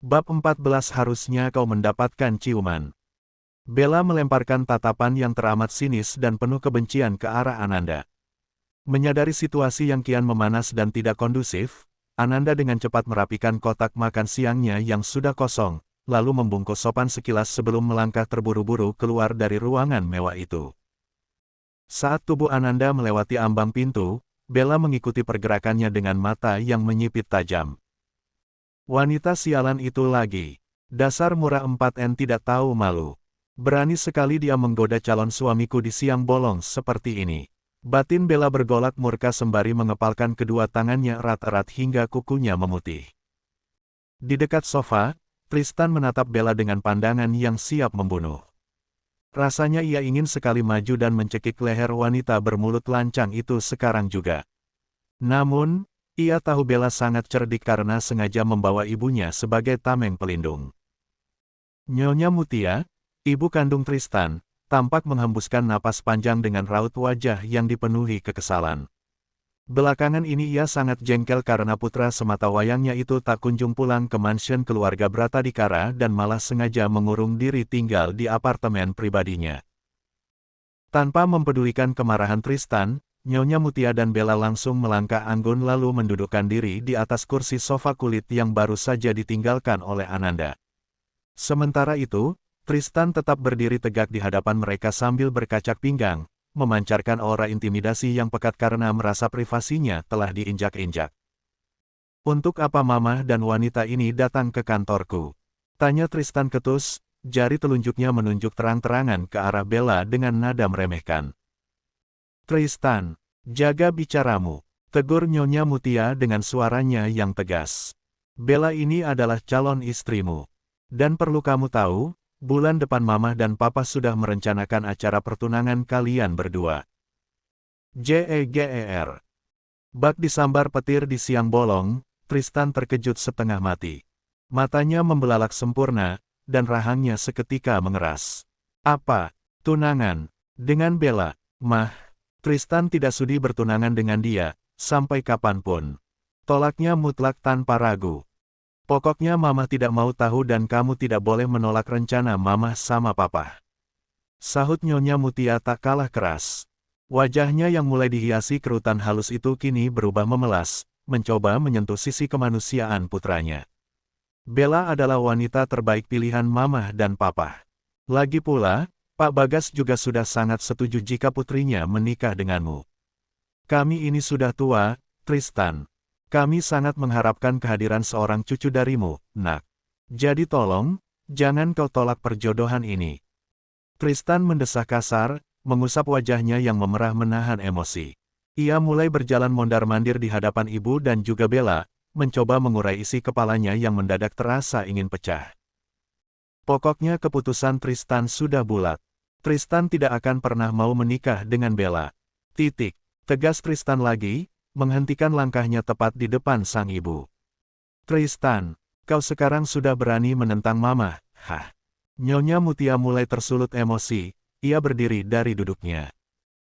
Bab 14 harusnya kau mendapatkan ciuman. Bella melemparkan tatapan yang teramat sinis dan penuh kebencian ke arah Ananda. Menyadari situasi yang kian memanas dan tidak kondusif, Ananda dengan cepat merapikan kotak makan siangnya yang sudah kosong, lalu membungkus sopan sekilas sebelum melangkah terburu-buru keluar dari ruangan mewah itu. Saat tubuh Ananda melewati ambang pintu, Bella mengikuti pergerakannya dengan mata yang menyipit tajam. Wanita sialan itu lagi. Dasar murah 4N tidak tahu malu. Berani sekali dia menggoda calon suamiku di siang bolong seperti ini. Batin Bella bergolak murka sembari mengepalkan kedua tangannya erat-erat hingga kukunya memutih. Di dekat sofa, Tristan menatap Bella dengan pandangan yang siap membunuh. Rasanya ia ingin sekali maju dan mencekik leher wanita bermulut lancang itu sekarang juga. Namun, ia tahu Bella sangat cerdik karena sengaja membawa ibunya sebagai tameng pelindung. Nyonya Mutia, ibu kandung Tristan, tampak menghembuskan napas panjang dengan raut wajah yang dipenuhi kekesalan. Belakangan ini ia sangat jengkel karena putra sematawayangnya itu tak kunjung pulang ke mansion keluarga Bratadikara dan malah sengaja mengurung diri tinggal di apartemen pribadinya. Tanpa mempedulikan kemarahan Tristan, Nyonya Mutia dan Bella langsung melangkah anggun lalu mendudukkan diri di atas kursi sofa kulit yang baru saja ditinggalkan oleh Ananda. Sementara itu, Tristan tetap berdiri tegak di hadapan mereka sambil berkacak pinggang, memancarkan aura intimidasi yang pekat karena merasa privasinya telah diinjak-injak. "Untuk apa Mama dan wanita ini datang ke kantorku?" tanya Tristan ketus, jari telunjuknya menunjuk terang-terangan ke arah Bella dengan nada meremehkan. "Tristan, jaga bicaramu," tegur Nyonya Mutia dengan suaranya yang tegas. "Bella ini adalah calon istrimu. Dan perlu kamu tahu, bulan depan Mama dan Papa sudah merencanakan acara pertunangan kalian berdua." Jer. Bak disambar petir di siang bolong, Tristan terkejut setengah mati. Matanya membelalak sempurna, dan rahangnya seketika mengeras. "Apa? Tunangan? Dengan Bella, Mah?" Tristan tidak sudi bertunangan dengan dia, sampai kapanpun. Tolaknya mutlak tanpa ragu. "Pokoknya Mama tidak mau tahu dan kamu tidak boleh menolak rencana Mama sama Papa," sahut Nyonya Mutia tak kalah keras. Wajahnya yang mulai dihiasi kerutan halus itu kini berubah memelas, mencoba menyentuh sisi kemanusiaan putranya. "Bella adalah wanita terbaik pilihan Mama dan Papa. Lagi pula, Pak Bagas juga sudah sangat setuju jika putrinya menikah denganmu. Kami ini sudah tua, Tristan. Kami sangat mengharapkan kehadiran seorang cucu darimu, Nak. Jadi tolong, jangan kau tolak perjodohan ini." Tristan mendesah kasar, mengusap wajahnya yang memerah menahan emosi. Ia mulai berjalan mondar-mandir di hadapan ibu dan juga Bella, mencoba mengurai isi kepalanya yang mendadak terasa ingin pecah. Pokoknya keputusan Tristan sudah bulat. Tristan tidak akan pernah mau menikah dengan Bella. Titik. Tegas Tristan lagi, menghentikan langkahnya tepat di depan sang ibu. "Tristan, kau sekarang sudah berani menentang Mama, hah?" Nyonya Mutia mulai tersulut emosi, ia berdiri dari duduknya.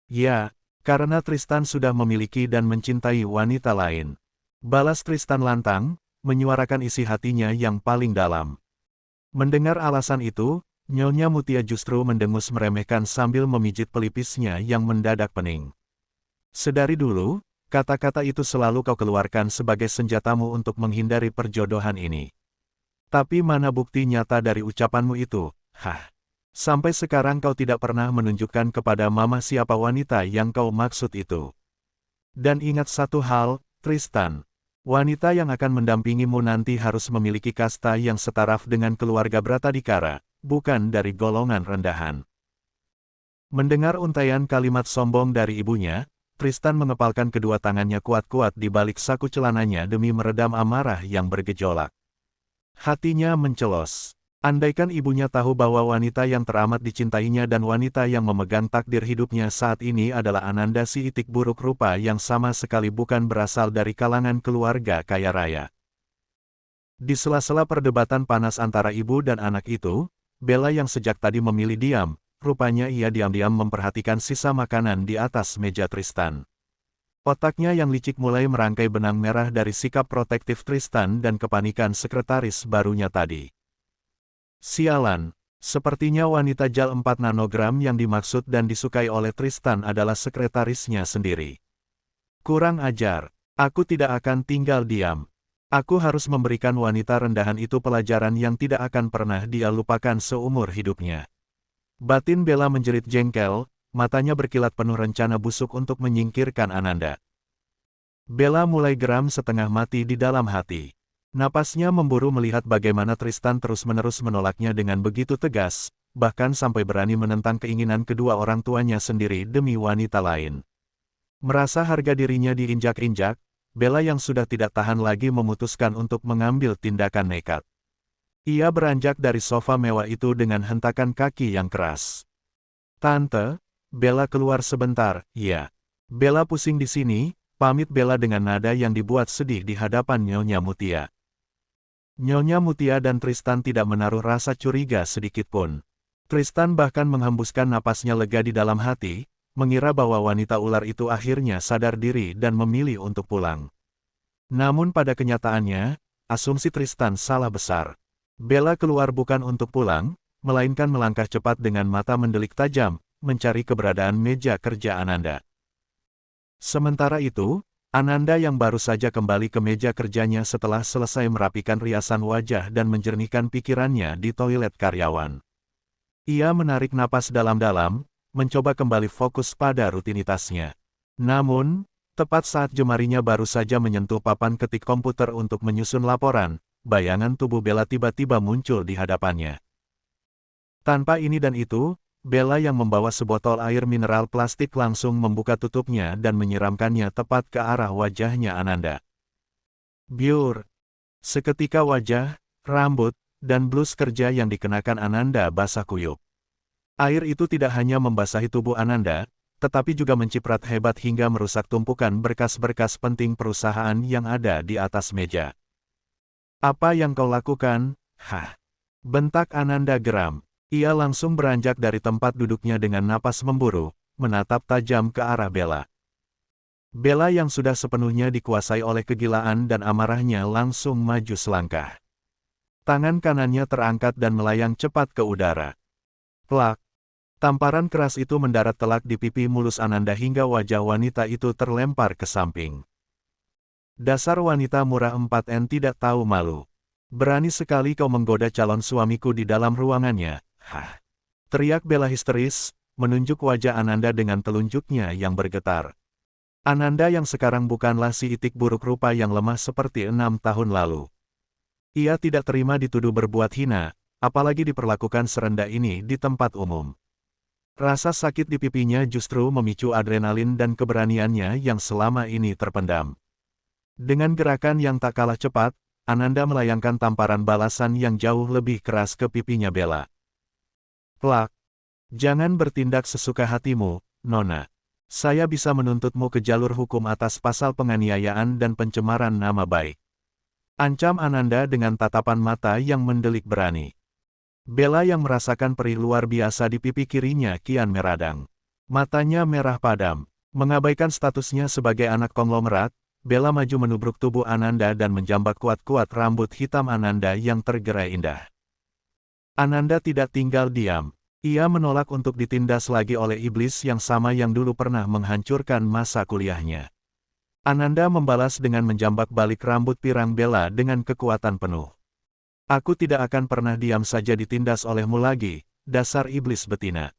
"Ya, karena Tristan sudah memiliki dan mencintai wanita lain," balas Tristan lantang, menyuarakan isi hatinya yang paling dalam. Mendengar alasan itu, Nyonya Mutia justru mendengus meremehkan sambil memijit pelipisnya yang mendadak pening. "Sedari dulu, kata-kata itu selalu kau keluarkan sebagai senjatamu untuk menghindari perjodohan ini. Tapi mana bukti nyata dari ucapanmu itu, hah? Sampai sekarang kau tidak pernah menunjukkan kepada Mama siapa wanita yang kau maksud itu. Dan ingat satu hal, Tristan. Wanita yang akan mendampingimu nanti harus memiliki kasta yang setaraf dengan keluarga Bratadikara, bukan dari golongan rendahan." Mendengar untaian kalimat sombong dari ibunya, Tristan mengepalkan kedua tangannya kuat-kuat di balik saku celananya demi meredam amarah yang bergejolak. Hatinya mencelos. Andaikan ibunya tahu bahwa wanita yang teramat dicintainya dan wanita yang memegang takdir hidupnya saat ini adalah Ananda si itik buruk rupa yang sama sekali bukan berasal dari kalangan keluarga kaya raya. Di sela-sela perdebatan panas antara ibu dan anak itu, Bella yang sejak tadi memilih diam, rupanya ia diam-diam memperhatikan sisa makanan di atas meja Tristan. Otaknya yang licik mulai merangkai benang merah dari sikap protektif Tristan dan kepanikan sekretaris barunya tadi. Sialan, sepertinya wanita JAL 4 nanogram yang dimaksud dan disukai oleh Tristan adalah sekretarisnya sendiri. Kurang ajar, aku tidak akan tinggal diam. Aku harus memberikan wanita rendahan itu pelajaran yang tidak akan pernah dia lupakan seumur hidupnya. Batin Bella menjerit jengkel, matanya berkilat penuh rencana busuk untuk menyingkirkan Ananda. Bella mulai geram setengah mati di dalam hati. Napasnya memburu melihat bagaimana Tristan terus-menerus menolaknya dengan begitu tegas, bahkan sampai berani menentang keinginan kedua orang tuanya sendiri demi wanita lain. Merasa harga dirinya diinjak-injak, Bella yang sudah tidak tahan lagi memutuskan untuk mengambil tindakan nekat. Ia beranjak dari sofa mewah itu dengan hentakan kaki yang keras. "Tante, Bella keluar sebentar." "Ya." "Bella pusing di sini," pamit Bella dengan nada yang dibuat sedih di hadapan Nyonya Mutia. Nyonya Mutia dan Tristan tidak menaruh rasa curiga sedikitpun. Tristan bahkan menghembuskan napasnya lega di dalam hati, mengira bahwa wanita ular itu akhirnya sadar diri dan memilih untuk pulang. Namun pada kenyataannya, asumsi Tristan salah besar. Bella keluar bukan untuk pulang, melainkan melangkah cepat dengan mata mendelik tajam, mencari keberadaan meja kerja Ananda. Sementara itu, Ananda yang baru saja kembali ke meja kerjanya setelah selesai merapikan riasan wajah dan menjernihkan pikirannya di toilet karyawan. Ia menarik napas dalam-dalam, mencoba kembali fokus pada rutinitasnya. Namun, tepat saat jemarinya baru saja menyentuh papan ketik komputer untuk menyusun laporan, bayangan tubuh Bella tiba-tiba muncul di hadapannya. Tanpa ini dan itu, Bella yang membawa sebotol air mineral plastik langsung membuka tutupnya dan menyiramkannya tepat ke arah wajahnya Ananda. Biur. Seketika wajah, rambut, dan blus kerja yang dikenakan Ananda basah kuyup. Air itu tidak hanya membasahi tubuh Ananda, tetapi juga menciprat hebat hingga merusak tumpukan berkas-berkas penting perusahaan yang ada di atas meja. "Apa yang kau lakukan?" "Hah?" bentak Ananda geram. Ia langsung beranjak dari tempat duduknya dengan napas memburu, menatap tajam ke arah Bella. Bella yang sudah sepenuhnya dikuasai oleh kegilaan dan amarahnya langsung maju selangkah. Tangan kanannya terangkat dan melayang cepat ke udara. Plak! Tamparan keras itu mendarat telak di pipi mulus Ananda hingga wajah wanita itu terlempar ke samping. "Dasar wanita murah 4N tidak tahu malu. Berani sekali kau menggoda calon suamiku di dalam ruangannya." "Hah!" teriak Bella histeris, menunjuk wajah Ananda dengan telunjuknya yang bergetar. Ananda yang sekarang bukanlah si itik buruk rupa yang lemah seperti 6 tahun lalu. Ia tidak terima dituduh berbuat hina, apalagi diperlakukan serendah ini di tempat umum. Rasa sakit di pipinya justru memicu adrenalin dan keberaniannya yang selama ini terpendam. Dengan gerakan yang tak kalah cepat, Ananda melayangkan tamparan balasan yang jauh lebih keras ke pipinya Bella. Plak! "Jangan bertindak sesuka hatimu, Nona. Saya bisa menuntutmu ke jalur hukum atas pasal penganiayaan dan pencemaran nama baik." Ancam Ananda dengan tatapan mata yang mendelik berani. Bella yang merasakan perih luar biasa di pipi kirinya kian meradang. Matanya merah padam. Mengabaikan statusnya sebagai anak konglomerat, Bella maju menubruk tubuh Ananda dan menjambak kuat-kuat rambut hitam Ananda yang tergerai indah. Ananda tidak tinggal diam. Ia menolak untuk ditindas lagi oleh iblis yang sama yang dulu pernah menghancurkan masa kuliahnya. Ananda membalas dengan menjambak balik rambut pirang Bella dengan kekuatan penuh. "Aku tidak akan pernah diam saja ditindas olehmu lagi, dasar iblis betina."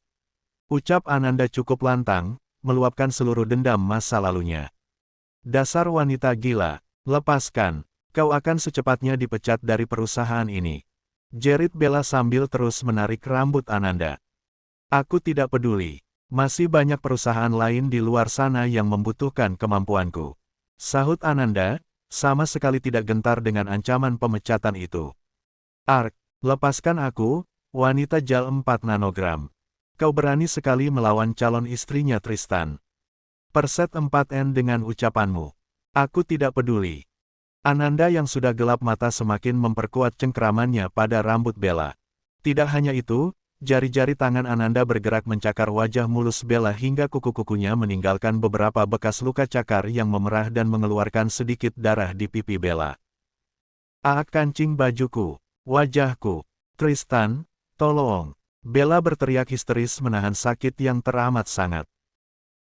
Ucap Ananda cukup lantang, meluapkan seluruh dendam masa lalunya. "Dasar wanita gila, lepaskan, kau akan secepatnya dipecat dari perusahaan ini," jerit Bella sambil terus menarik rambut Ananda. "Aku tidak peduli. Masih banyak perusahaan lain di luar sana yang membutuhkan kemampuanku," sahut Ananda, sama sekali tidak gentar dengan ancaman pemecatan itu. "Ark, lepaskan aku, wanita JAL 4 nanogram. Kau berani sekali melawan calon istrinya Tristan. Perset 4N dengan ucapanmu. Aku tidak peduli." Ananda yang sudah gelap mata semakin memperkuat cengkeramannya pada rambut Bella. Tidak hanya itu, jari-jari tangan Ananda bergerak mencakar wajah mulus Bella hingga kuku-kukunya meninggalkan beberapa bekas luka cakar yang memerah dan mengeluarkan sedikit darah di pipi Bella. "Ah, kancing bajuku, wajahku, Tristan, tolong!" Bella berteriak histeris menahan sakit yang teramat sangat.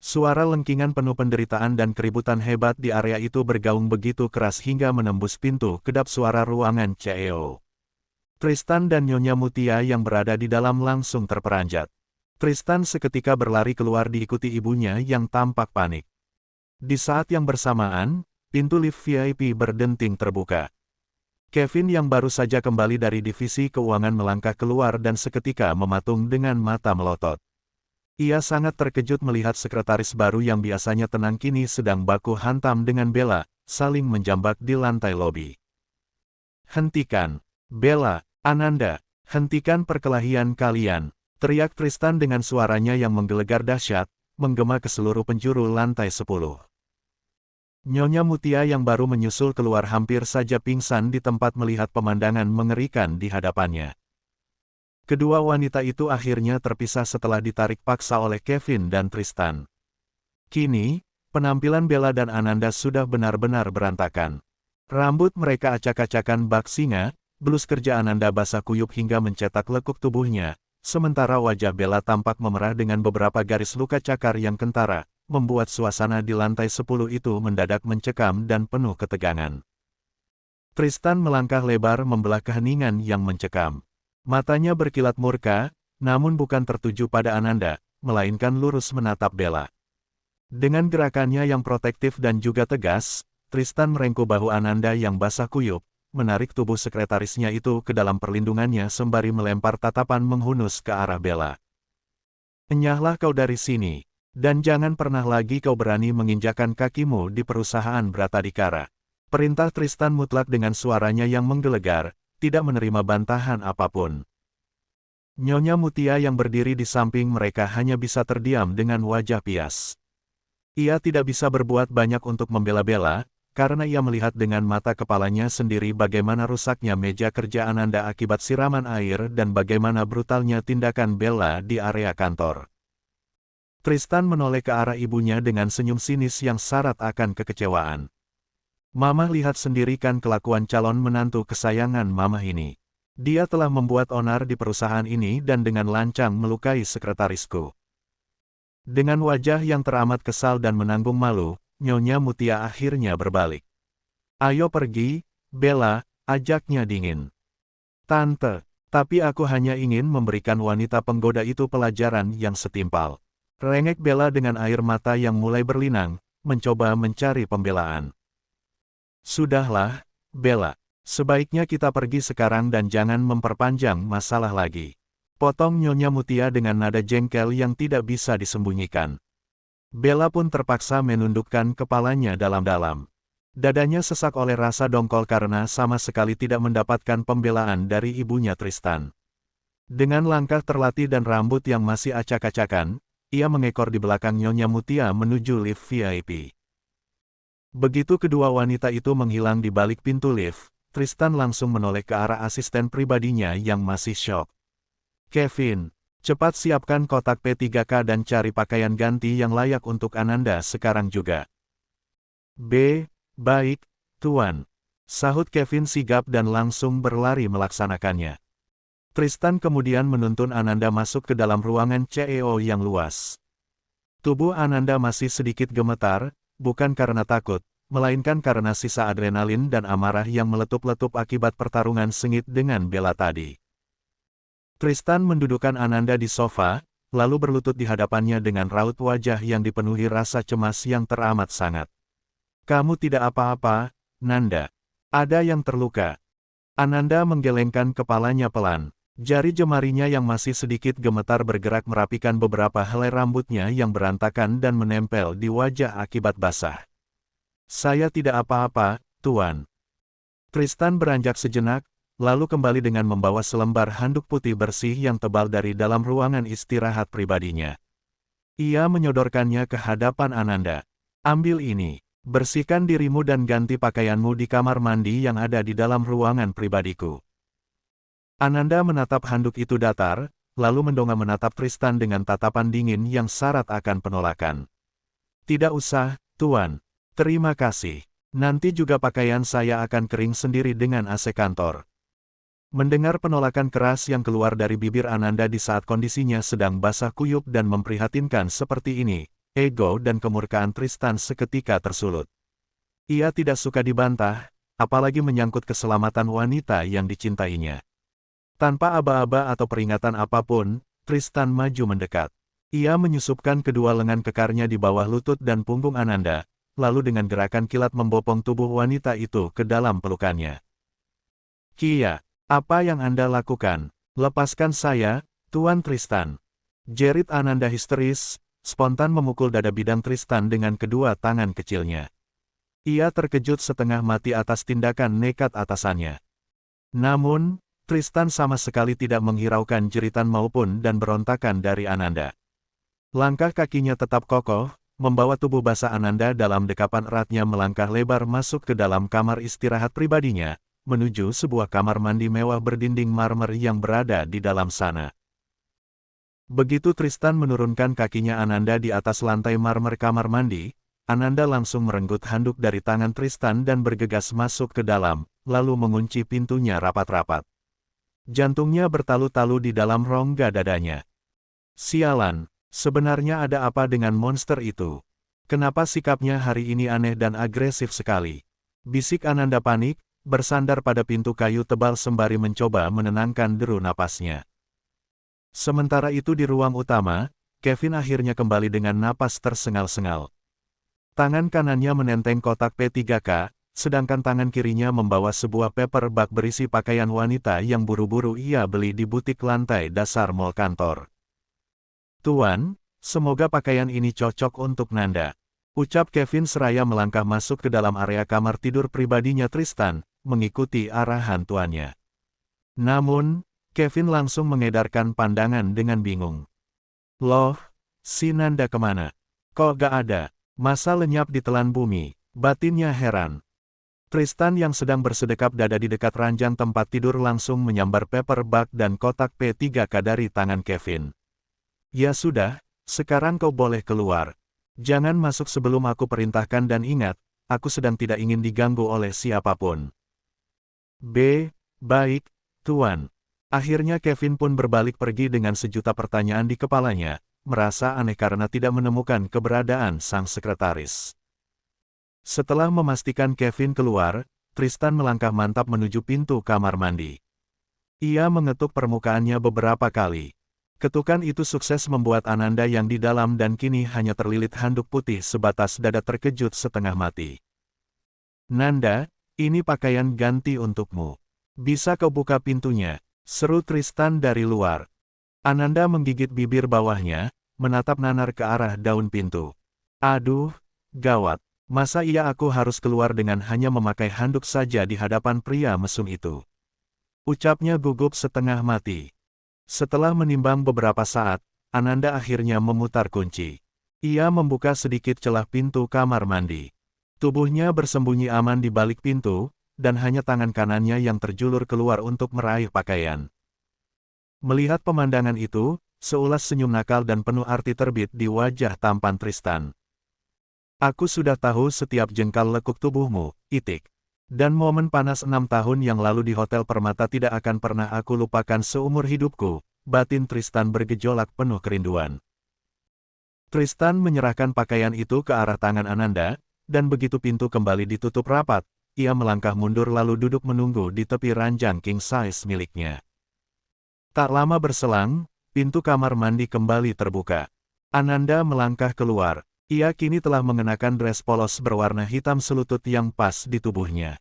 Suara lengkingan penuh penderitaan dan keributan hebat di area itu bergaung begitu keras hingga menembus pintu kedap suara ruangan CEO. Tristan dan Nyonya Mutia yang berada di dalam langsung terperanjat. Tristan seketika berlari keluar diikuti ibunya yang tampak panik. Di saat yang bersamaan, pintu lift VIP berdenting terbuka. Kevin yang baru saja kembali dari divisi keuangan melangkah keluar dan seketika mematung dengan mata melotot. Ia sangat terkejut melihat sekretaris baru yang biasanya tenang kini sedang baku hantam dengan Bella, saling menjambak di lantai lobi. "Hentikan, Bella, Ananda, hentikan perkelahian kalian!" teriak Tristan dengan suaranya yang menggelegar dahsyat, menggema ke seluruh penjuru lantai 10. Nyonya Mutia yang baru menyusul keluar hampir saja pingsan di tempat melihat pemandangan mengerikan di hadapannya. Kedua wanita itu akhirnya terpisah setelah ditarik paksa oleh Kevin dan Tristan. Kini, penampilan Bella dan Ananda sudah benar-benar berantakan. Rambut mereka acak-acakan bak singa, blus kerja Ananda basah kuyup hingga mencetak lekuk tubuhnya, sementara wajah Bella tampak memerah dengan beberapa garis luka cakar yang kentara, membuat suasana di lantai 10 itu mendadak mencekam dan penuh ketegangan. Tristan melangkah lebar membelah keheningan yang mencekam. Matanya berkilat murka, namun bukan tertuju pada Ananda, melainkan lurus menatap Bella. Dengan gerakannya yang protektif dan juga tegas, Tristan merengkuh bahu Ananda yang basah kuyup, menarik tubuh sekretarisnya itu ke dalam perlindungannya sembari melempar tatapan menghunus ke arah Bella. "Enyahlah kau dari sini, dan jangan pernah lagi kau berani menginjakan kakimu di perusahaan Bratadikara." Perintah Tristan mutlak dengan suaranya yang menggelegar, tidak menerima bantahan apapun. Nyonya Mutia yang berdiri di samping mereka hanya bisa terdiam dengan wajah pias. Ia tidak bisa berbuat banyak untuk membela Bella, karena ia melihat dengan mata kepalanya sendiri bagaimana rusaknya meja kerja Ananda akibat siraman air dan bagaimana brutalnya tindakan Bella di area kantor. Tristan menoleh ke arah ibunya dengan senyum sinis yang syarat akan kekecewaan. "Mama lihat sendiri kan kelakuan calon menantu kesayangan Mama ini. Dia telah membuat onar di perusahaan ini dan dengan lancang melukai sekretarisku." Dengan wajah yang teramat kesal dan menanggung malu, Nyonya Mutia akhirnya berbalik. "Ayo pergi, Bella," ajaknya dingin. "Tante, tapi aku hanya ingin memberikan wanita penggoda itu pelajaran yang setimpal," rengek Bella dengan air mata yang mulai berlinang, mencoba mencari pembelaan. "Sudahlah, Bella. Sebaiknya kita pergi sekarang dan jangan memperpanjang masalah lagi," potong Nyonya Mutia dengan nada jengkel yang tidak bisa disembunyikan. Bella pun terpaksa menundukkan kepalanya dalam-dalam. Dadanya sesak oleh rasa dongkol karena sama sekali tidak mendapatkan pembelaan dari ibunya Tristan. Dengan langkah terlatih dan rambut yang masih acak-acakan, ia mengekor di belakang Nyonya Mutia menuju lift VIP. Begitu kedua wanita itu menghilang di balik pintu lift, Tristan langsung menoleh ke arah asisten pribadinya yang masih syok. "Kevin, cepat siapkan kotak P3K dan cari pakaian ganti yang layak untuk Ananda sekarang juga." Baik, Tuan," sahut Kevin sigap dan langsung berlari melaksanakannya. Tristan kemudian menuntun Ananda masuk ke dalam ruangan CEO yang luas. Tubuh Ananda masih sedikit gemetar, bukan karena takut, melainkan karena sisa adrenalin dan amarah yang meletup-letup akibat pertarungan sengit dengan Bella tadi. Tristan mendudukkan Ananda di sofa, lalu berlutut di hadapannya dengan raut wajah yang dipenuhi rasa cemas yang teramat sangat. "Kamu tidak apa-apa, Nanda. Ada yang terluka?" Ananda menggelengkan kepalanya pelan. Jari jemarinya yang masih sedikit gemetar bergerak merapikan beberapa helai rambutnya yang berantakan dan menempel di wajah akibat basah. "Saya tidak apa-apa, Tuan." Tristan beranjak sejenak, lalu kembali dengan membawa selembar handuk putih bersih yang tebal dari dalam ruangan istirahat pribadinya. Ia menyodorkannya ke hadapan Ananda. "Ambil ini, bersihkan dirimu dan ganti pakaianmu di kamar mandi yang ada di dalam ruangan pribadiku." Ananda menatap handuk itu datar, lalu mendongak menatap Tristan dengan tatapan dingin yang syarat akan penolakan. Tidak usah, Tuan. Terima kasih. Nanti juga pakaian saya akan kering sendiri dengan AC kantor. Mendengar penolakan keras yang keluar dari bibir Ananda di saat kondisinya sedang basah kuyup dan memprihatinkan seperti ini, ego dan kemurkaan Tristan seketika tersulut. Ia tidak suka dibantah, apalagi menyangkut keselamatan wanita yang dicintainya. Tanpa aba-aba atau peringatan apapun, Tristan maju mendekat. Ia menyusupkan kedua lengan kekarnya di bawah lutut dan punggung Ananda, lalu dengan gerakan kilat membopong tubuh wanita itu ke dalam pelukannya. Kia, apa yang Anda lakukan? Lepaskan saya, Tuan Tristan. Jerit Ananda histeris, spontan memukul dada bidang Tristan dengan kedua tangan kecilnya. Ia terkejut setengah mati atas tindakan nekat atasannya. Namun, Tristan sama sekali tidak menghiraukan jeritan maupun dan berontakan dari Ananda. Langkah kakinya tetap kokoh, membawa tubuh basah Ananda dalam dekapan eratnya melangkah lebar masuk ke dalam kamar istirahat pribadinya, menuju sebuah kamar mandi mewah berdinding marmer yang berada di dalam sana. Begitu Tristan menurunkan kakinya Ananda di atas lantai marmer kamar mandi, Ananda langsung merenggut handuk dari tangan Tristan dan bergegas masuk ke dalam, lalu mengunci pintunya rapat-rapat. Jantungnya bertalu-talu di dalam rongga dadanya. Sialan, sebenarnya ada apa dengan monster itu? Kenapa sikapnya hari ini aneh dan agresif sekali? Bisik Ananda panik, bersandar pada pintu kayu tebal sembari mencoba menenangkan deru napasnya. Sementara itu di ruang utama, Kevin akhirnya kembali dengan napas tersengal-sengal. Tangan kanannya menenteng kotak P3K, sedangkan tangan kirinya membawa sebuah paper bag berisi pakaian wanita yang buru-buru ia beli di butik lantai dasar mall kantor. Tuan, semoga pakaian ini cocok untuk Nanda. Ucap Kevin seraya melangkah masuk ke dalam area kamar tidur pribadinya Tristan, mengikuti arahan tuannya. Namun, Kevin langsung mengedarkan pandangan dengan bingung. Loh, si Nanda kemana? Kok gak ada? Masa lenyap ditelan bumi? Batinnya heran. Tristan yang sedang bersedekap dada di dekat ranjang tempat tidur langsung menyambar paper bag dan kotak P3K dari tangan Kevin. Ya sudah, sekarang kau boleh keluar. Jangan masuk sebelum aku perintahkan dan ingat, aku sedang tidak ingin diganggu oleh siapapun. Baik, Tuan. Akhirnya Kevin pun berbalik pergi dengan sejuta pertanyaan di kepalanya, merasa aneh karena tidak menemukan keberadaan sang sekretaris. Setelah memastikan Kevin keluar, Tristan melangkah mantap menuju pintu kamar mandi. Ia mengetuk permukaannya beberapa kali. Ketukan itu sukses membuat Ananda yang di dalam dan kini hanya terlilit handuk putih sebatas dada terkejut setengah mati. Nanda, ini pakaian ganti untukmu. Bisa kau buka pintunya? Seru Tristan dari luar. Ananda menggigit bibir bawahnya, menatap nanar ke arah daun pintu. Aduh, gawat. Masa iya aku harus keluar dengan hanya memakai handuk saja di hadapan pria mesum itu? Ucapnya gugup setengah mati. Setelah menimbang beberapa saat, Ananda akhirnya memutar kunci. Ia membuka sedikit celah pintu kamar mandi. Tubuhnya bersembunyi aman di balik pintu, dan hanya tangan kanannya yang terjulur keluar untuk meraih pakaian. Melihat pemandangan itu, seulas senyum nakal dan penuh arti terbit di wajah tampan Tristan. Aku sudah tahu setiap jengkal lekuk tubuhmu, itik. Dan momen panas 6 tahun yang lalu di Hotel Permata tidak akan pernah aku lupakan seumur hidupku, batin Tristan bergejolak penuh kerinduan. Tristan menyerahkan pakaian itu ke arah tangan Ananda, dan begitu pintu kembali ditutup rapat, ia melangkah mundur lalu duduk menunggu di tepi ranjang king size miliknya. Tak lama berselang, pintu kamar mandi kembali terbuka. Ananda melangkah keluar. Ia kini telah mengenakan dress polos berwarna hitam selutut yang pas di tubuhnya.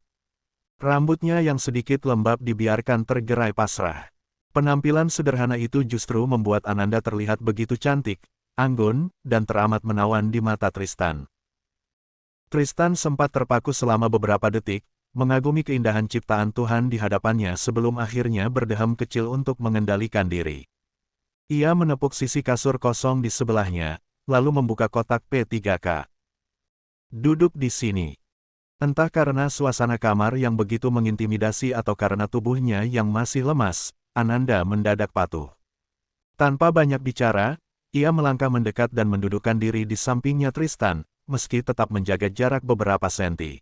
Rambutnya yang sedikit lembab dibiarkan tergerai pasrah. Penampilan sederhana itu justru membuat Ananda terlihat begitu cantik, anggun, dan teramat menawan di mata Tristan. Tristan sempat terpaku selama beberapa detik, mengagumi keindahan ciptaan Tuhan di hadapannya sebelum akhirnya berdeham kecil untuk mengendalikan diri. Ia menepuk sisi kasur kosong di sebelahnya, lalu membuka kotak P3K. Duduk di sini. Entah karena suasana kamar yang begitu mengintimidasi atau karena tubuhnya yang masih lemas, Ananda mendadak patuh. Tanpa banyak bicara, ia melangkah mendekat dan mendudukkan diri di sampingnya Tristan, meski tetap menjaga jarak beberapa senti.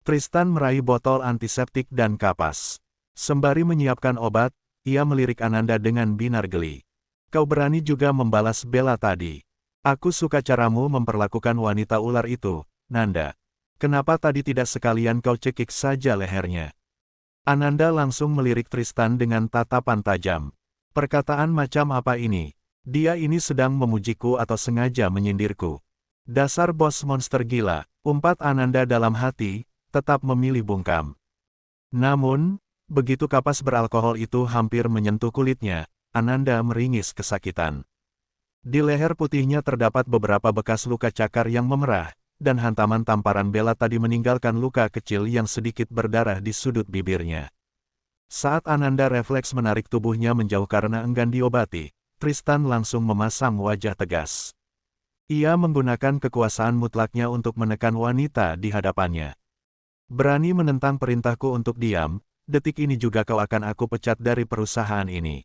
Tristan meraih botol antiseptik dan kapas. Sembari menyiapkan obat, ia melirik Ananda dengan binar geli. Kau berani juga membalas bela tadi. Aku suka caramu memperlakukan wanita ular itu, Nanda. Kenapa tadi tidak sekalian kau cekik saja lehernya? Ananda langsung melirik Tristan dengan tatapan tajam. Perkataan macam apa ini? Dia ini sedang memujiku atau sengaja menyindirku? Dasar bos monster gila, umpat Ananda dalam hati, tetap memilih bungkam. Namun, begitu kapas beralkohol itu hampir menyentuh kulitnya, Ananda meringis kesakitan. Di leher putihnya terdapat beberapa bekas luka cakar yang memerah, dan hantaman tamparan bela tadi meninggalkan luka kecil yang sedikit berdarah di sudut bibirnya. Saat Ananda refleks menarik tubuhnya menjauh karena enggan diobati, Tristan langsung memasang wajah tegas. Ia menggunakan kekuasaan mutlaknya untuk menekan wanita di hadapannya. Berani menentang perintahku untuk diam, detik ini juga kau akan aku pecat dari perusahaan ini.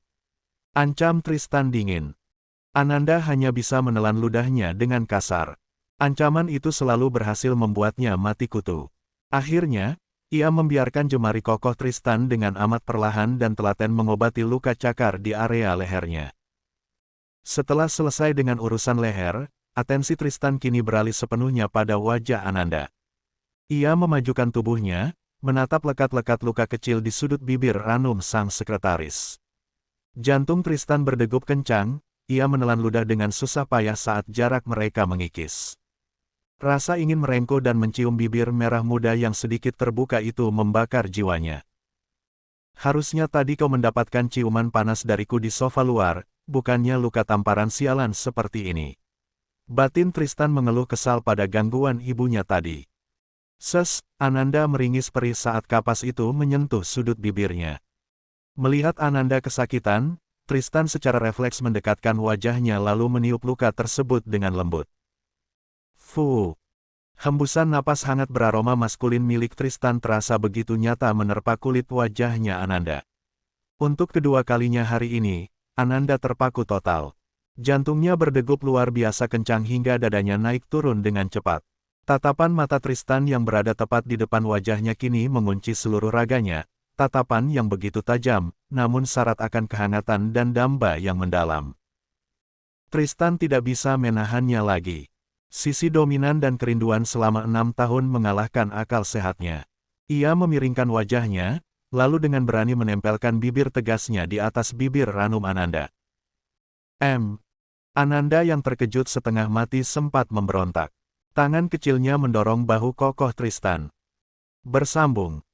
Ancam Tristan dingin. Ananda hanya bisa menelan ludahnya dengan kasar. Ancaman itu selalu berhasil membuatnya mati kutu. Akhirnya, ia membiarkan jemari kokoh Tristan dengan amat perlahan dan telaten mengobati luka cakar di area lehernya. Setelah selesai dengan urusan leher, atensi Tristan kini beralih sepenuhnya pada wajah Ananda. Ia memajukan tubuhnya, menatap lekat-lekat luka kecil di sudut bibir ranum sang sekretaris. Jantung Tristan berdegup kencang, ia menelan ludah dengan susah payah saat jarak mereka mengikis. Rasa ingin merengkuh dan mencium bibir merah muda yang sedikit terbuka itu membakar jiwanya. Harusnya tadi kau mendapatkan ciuman panas dariku di sofa luar, bukannya luka tamparan sialan seperti ini. Batin Tristan mengeluh kesal pada gangguan ibunya tadi. Ananda meringis perih saat kapas itu menyentuh sudut bibirnya. Melihat Ananda kesakitan, Tristan secara refleks mendekatkan wajahnya lalu meniup luka tersebut dengan lembut. Hembusan napas hangat beraroma maskulin milik Tristan terasa begitu nyata menerpa kulit wajahnya Ananda. Untuk kedua kalinya hari ini, Ananda terpaku total. Jantungnya berdegup luar biasa kencang hingga dadanya naik turun dengan cepat. Tatapan mata Tristan yang berada tepat di depan wajahnya kini mengunci seluruh raganya, tatapan yang begitu tajam, namun syarat akan kehangatan dan damba yang mendalam. Tristan tidak bisa menahannya lagi. Sisi dominan dan kerinduan selama 6 tahun mengalahkan akal sehatnya. Ia memiringkan wajahnya, lalu dengan berani menempelkan bibir tegasnya di atas bibir ranum Ananda. Ananda yang terkejut setengah mati sempat memberontak. Tangan kecilnya mendorong bahu kokoh Tristan. Bersambung.